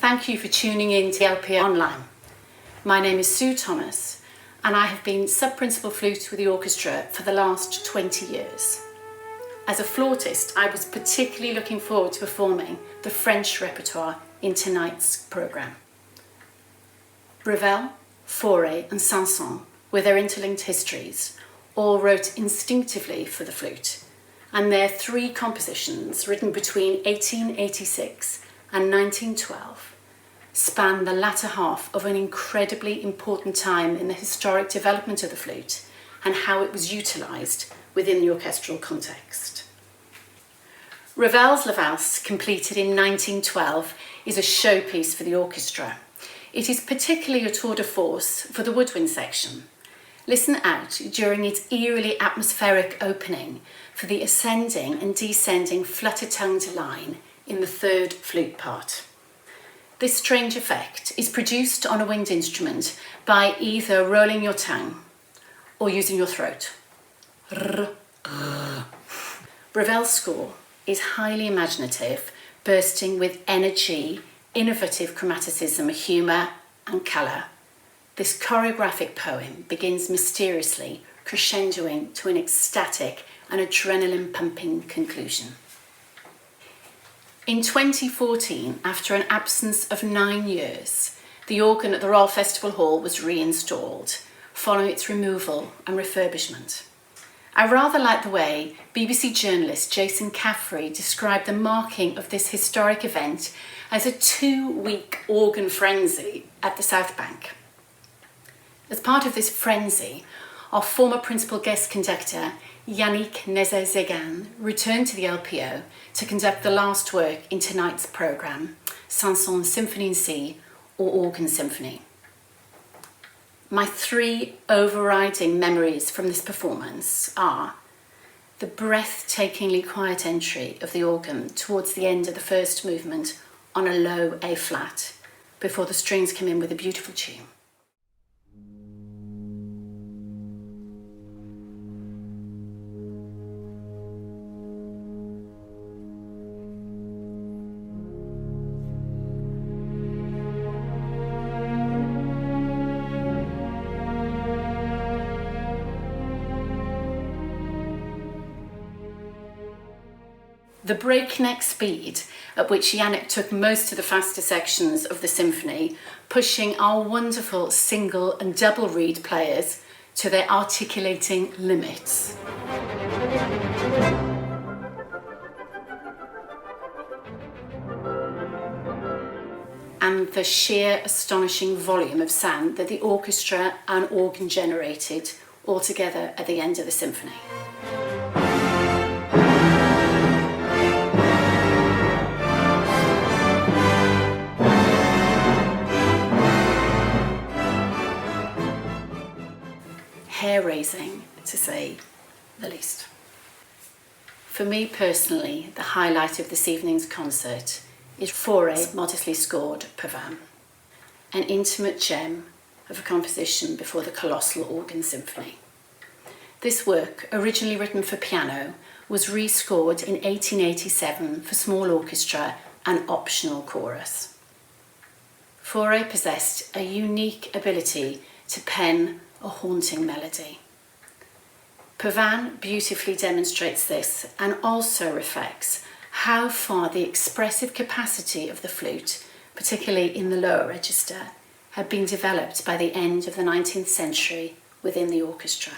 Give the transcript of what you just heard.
thank you for tuning in to LPOnline. My name is Sue Thomas and I have been sub-principal flute with the orchestra for the last 20 years. As a flautist, I was particularly looking forward to performing the French repertoire in tonight's programme. Ravel, Fauré and Saint-Saëns, with their interlinked histories, all wrote instinctively for the flute, and their three compositions, written between 1886 and 1912, span the latter half of an incredibly important time in the historic development of the flute and how it was utilised within the orchestral context. Ravel's La Valse, completed in 1912, is a showpiece for the orchestra. It is particularly a tour de force for the woodwind section. Listen out during its eerily atmospheric opening for the ascending and descending flutter-tongued line in the third flute part. This strange effect is produced on a wind instrument by either rolling your tongue or using your throat. Ravel's score is highly imaginative, bursting with energy, innovative chromaticism, humour and colour. This choreographic poem begins mysteriously, crescendoing to an ecstatic and adrenaline-pumping conclusion. In 2014, after an absence of 9 years, the organ at the Royal Festival Hall was reinstalled, following its removal and refurbishment. I rather like the way BBC journalist Jason Caffrey described the marking of this historic event as a 2-week organ frenzy at the South Bank. As part of this frenzy, our former principal guest conductor, Yannick Nézet-Séguin, returned to the LPO to conduct the last work in tonight's programme, Saint-Saëns Symphony in C, or Organ Symphony. My 3 overriding memories from this performance are the breathtakingly quiet entry of the organ towards the end of the first movement on a low A flat, before the strings come in with a beautiful tune. The breakneck speed at which Yannick took most of the faster sections of the symphony, pushing our wonderful single and double reed players to their articulating limits. And the sheer astonishing volume of sound that the orchestra and organ generated all together at the end of the symphony. Hair-raising, to say the least. For me personally, the highlight of this evening's concert is Fauré's modestly scored Pavane, an intimate gem of a composition before the colossal organ symphony. This work, originally written for piano, was rescored in 1887 for small orchestra and optional chorus. Fauré possessed a unique ability to pen a haunting melody. Pavane beautifully demonstrates this and also reflects how far the expressive capacity of the flute, particularly in the lower register, had been developed by the end of the 19th century within the orchestra.